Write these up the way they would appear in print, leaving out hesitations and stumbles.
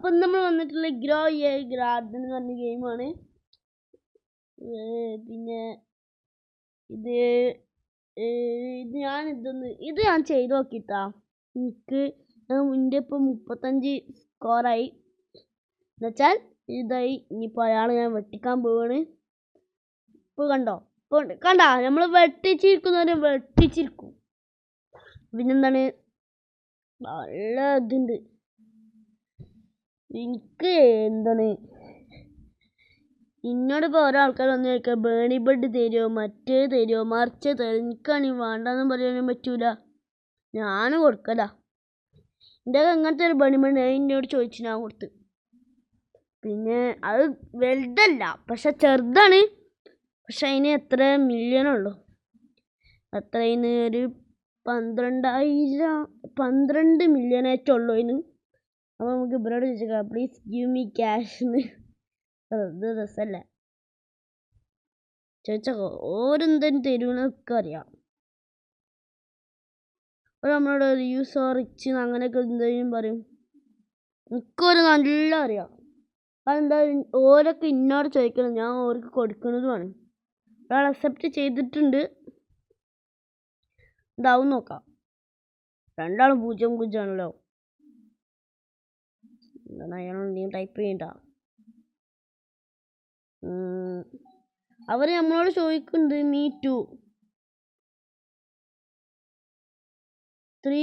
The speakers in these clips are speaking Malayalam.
അപ്പം നമ്മൾ വന്നിട്ടുള്ള ഗ്രോ എ ഗാർഡൻ എന്ന് പറഞ്ഞ ഗെയിമാണ്. പിന്നെ ഇത് ഞാൻ ചെയ്ത് നോക്കിട്ടാ. എൻ്റെ ഇപ്പം 35 സ്കോറായി എന്നുവെച്ചാൽ ഇതായി. ഇനിയിപ്പോൾ അയാൾ ഞാൻ വെട്ടിക്കാൻ പോവാണ്. ഇപ്പോൾ കണ്ടാ നമ്മൾ വെട്ടിച്ചിരിക്കുന്നവരെ വെട്ടിച്ചിരിക്കും. പിന്നെന്താണ് നല്ല ഇതുണ്ട്. എനിക്ക് ഇന്നോടിപ്പോൾ ഓരോ ആൾക്കാർ വന്ന് ചോദിക്കുക ബേണി ബെഡ് തരുമോ, മറ്റേ തരുമോ, മറിച്ച് തരുമോ. എനിക്കാണെങ്കിൽ വേണ്ടെന്നും പറയാനും പറ്റൂല, ഞാൻ കൊടുക്കല. എൻ്റെ അങ്ങനത്തെ ഒരു ബേണി ബെഡ് എന്നോട് ചോദിച്ചു, ഞാൻ കൊടുത്ത്. പിന്നെ അത് വലുതല്ല, പക്ഷെ ചെറുതാണ്. പക്ഷെ അതിന് എത്ര മില്യണുള്ളൂ, അത്രയിന് ഒരു 12 മില്യണേറ്റുള്ളൂ അതിന്. അപ്പോൾ നമുക്ക് ഇവരോട് ചോദിച്ചേക്കാം, പ്ലീസ് ഗിവ് മീ ക്യാഷ് എന്ന്. ഇത് രസമല്ല ചോദിച്ചോ, ഓരെന്തെങ്കിലും തരുമെന്നൊക്കെ അറിയാം. നമ്മളോട് യൂസ് ഓർ റിച്ച് അങ്ങനെയൊക്കെ എന്തെങ്കിലും പറയും. എനിക്കൊരു നല്ല അറിയാം. അതെന്താ ഓരൊക്കെ ഇന്നോട് ചോദിക്കണം, ഞാൻ ഓർക്ക് കൊടുക്കുന്നതുമാണ്. ഒരാൾ അക്സെപ്റ്റ് ചെയ്തിട്ടുണ്ട്. ഇതാവും നോക്കാം. 2 ആളും 0 ആണല്ലോ. എന്താണ് അയാളോട് നീ ടൈപ്പ് ചെയ്യണ്ട. അവർ നമ്മളോട് ചോദിക്കുന്നുണ്ട് മീ ടു 3.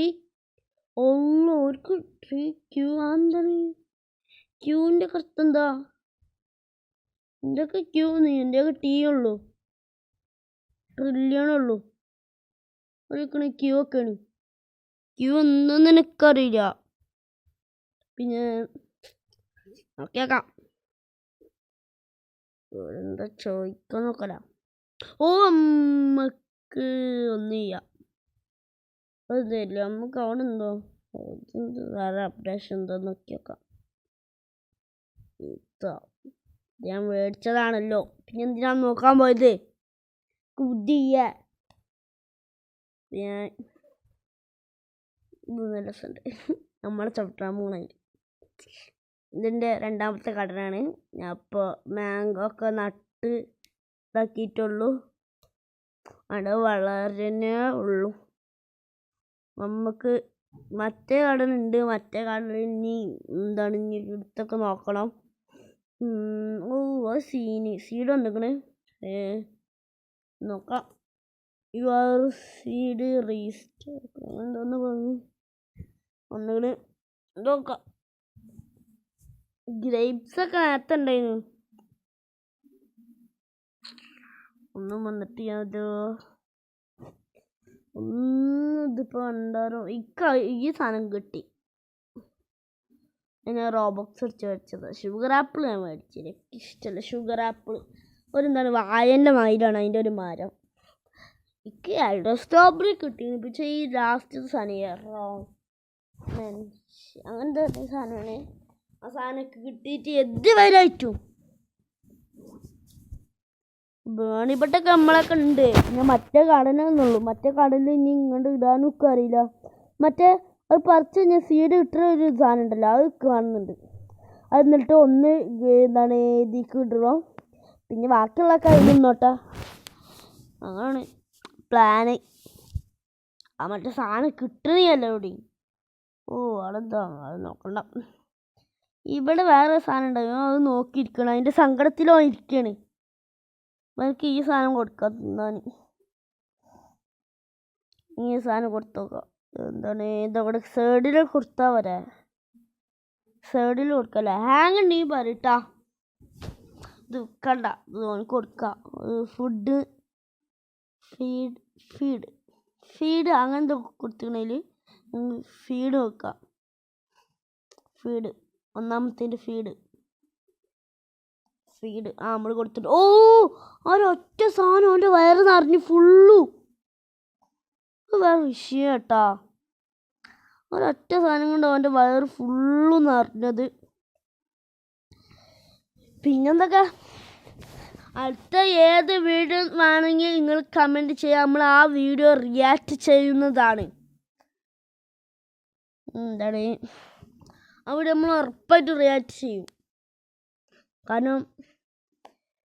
അവർക്ക് 3 ക്യൂ. എന്താണ് ക്യൂവിൻ്റെ കറുത്ത് എന്താ? എന്തൊക്കെ ക്യൂ എന്റെയൊക്കെ ടീ ഉള്ളൂ, ട്രില്യണുള്ളൂ. ഒരു ക്യൂ ഒക്കെയാണ്. ക്യൂ ഒന്നും എനിക്കറിയില്ല. പിന്നെ നോക്കിയേക്കാം, എന്താ ചോദിക്കാൻ നോക്കല. നമുക്ക് ഒന്നും ചെയ്യാം. അതല്ല, നമുക്ക് അവിടെ എന്തോ വേറെ അപ്ഡേഷൻ എന്തോ നോക്കി നോക്കാം. ഞാൻ മേടിച്ചതാണല്ലോ, പിന്നെ എന്തിനാണ് നോക്കാൻ പോയത്? കുതിയ ഞാൻ നല്ല രസമുണ്ട്. നമ്മളെ ചവിട്ടാൻ പോണതിൽ ഇതിൻ്റെ 2ാമത്തെ കടനാണ്. ഞാൻ ഇപ്പോൾ മാംഗോ ഒക്കെ നട്ട് ഇതാക്കിയിട്ടുള്ളൂ. അവിടെ വളരണേ ഉള്ളൂ. നമുക്ക് മറ്റേ കടനുണ്ട്. മറ്റേ കടലിൽ ഇനി എടുത്തൊക്കെ നോക്കണം. അത് സീഡ് വന്നിക്കണ്. നോക്കാം. യുവർ സീഡ് റീസ്റ്റ് എന്തോന്ന് പറഞ്ഞു ഒന്നുകൂടി നോക്കാം. ഗ്രേപ്സ് ഒക്കെ നേരത്തെ ഉണ്ടായിരുന്നു, ഒന്നും വന്നിട്ട് ഇതിപ്പോൾ ഉണ്ടാകും. ഈ സാധനം കിട്ടി. ഞാൻ റോബോക്സ് അടിച്ച് മേടിച്ചത്. ഷുഗർ ആപ്പിൾ ഞാൻ മേടിച്ചില്ല, എനിക്ക് ഇഷ്ടമല്ല ഷുഗർ ആപ്പിൾ. വായൻ്റെ മയിലാണ് അതിൻ്റെ ഒരു മരം. എനിക്ക് എൽഡർ സ്ട്രോബെറി കിട്ടി. പക്ഷേ ഈ ലാസ്റ്റ് സാധനം അങ്ങനത്തെ ഒരു സാധനമാണ്. ആ സാധനമൊക്കെ കിട്ടിയിട്ട് എന്ത് വരായിട്ടു ബേണിപ്പെട്ടൊക്കെ നമ്മളൊക്കെ ഉണ്ട്. പിന്നെ മറ്റേ കടനെന്നുള്ളൂ. മറ്റേ കടലിൽ ഇനി ഇങ്ങോട്ട് ഇടാനൊക്കെ അറിയില്ല. മറ്റേ അത് പറിച്ച് കഴിഞ്ഞാൽ സീഡ് കിട്ടുന്ന ഒരു സാധനം ഉണ്ടല്ലോ, അത് കാണുന്നുണ്ട്. അത് എന്നിട്ട് ഒന്ന് ഇതിക്ക് ഇടണം. പിന്നെ ബാക്കിയുള്ളതൊക്കെ അതിൽ നിന്നോട്ടെ. അങ്ങനെയാണ് പ്ലാന്. ആ മറ്റേ സാധനം കിട്ടണില്ല ഇവിടെ. അതെന്താ, അത് നോക്കണ്ട. ഇവിടെ വേറെ സാധനം ഉണ്ടാവും, അത് നോക്കിയിരിക്കണം. അതിൻ്റെ സങ്കടത്തിലോ ഇരിക്കുകയാണ്. എനിക്ക് ഈ സാധനം കൊടുക്കാം തിന്നാൻ. ഈ സാധനം കൊടുത്തോക്കാം. ഇതവിടെ സൈഡിൽ കൊടുത്താൽ വരെ, സൈഡിൽ കൊടുക്കല്ലേ. ഹാങ് ഉണ്ടെങ്കിൽ പറയട്ടാ. ഇത് കണ്ട, ഇത് കൊടുക്കാം. ഫുഡ് ഫീഡ് അങ്ങനത്തെ കൊടുത്തിട്ടുണ്ടെങ്കിൽ ഫീഡ് വെക്കാം. ഫീഡ് ഒന്നാമത്തേൻ്റെ ഫീഡ് നമ്മൾ കൊടുത്തിട്ട് ഒരൊറ്റ സാധനം അവൻ്റെ വയറ് നിറഞ്ഞ് ഫുള്ളു. അത് വേറെ വിഷയം കേട്ടാ. ഒരൊറ്റ സാധനം കൊണ്ട് അവൻ്റെ വയറ് ഫുള്ളു നിറഞ്ഞത്. പിന്നെന്തൊക്കെ അടുത്ത ഏത് വീഡിയോ വേണമെങ്കിൽ നിങ്ങൾ കമൻറ്റ് ചെയ്യാം. നമ്മൾ ആ വീഡിയോ റിയാക്ട് ചെയ്യുന്നതാണ്. അവിടെ നമ്മൾ ഉറപ്പായിട്ട് റിയാക്ട് ചെയ്യും. കാരണം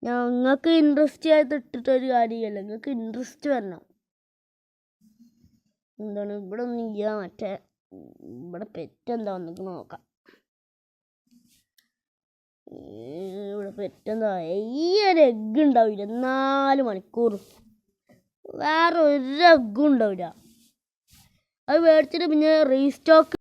ഞങ്ങൾക്ക് ഇൻട്രസ്റ്റ് ആയിട്ട് ഇട്ടിട്ടൊരു കാര്യമല്ല, നിങ്ങൾക്ക് ഇൻട്രസ്റ്റ് വരണം. എന്താണ് ഇവിടെ ഒന്നും ചെയ്യാൻ മറ്റേ ഇവിടെ പെറ്റെന്താ വന്നിട്ട് നോക്കാം. ഇവിടെ പെറ്റെന്താ ഈ ഒരു എഗ്ഗ് ഉണ്ടാവില്ല 4 മണിക്കൂർ, വേറെ ഒരു എഗ്ഗും ഉണ്ടാവില്ല. അത് മേടിച്ചിട്ട് പിന്നെ റീസ്റ്റോക്ക്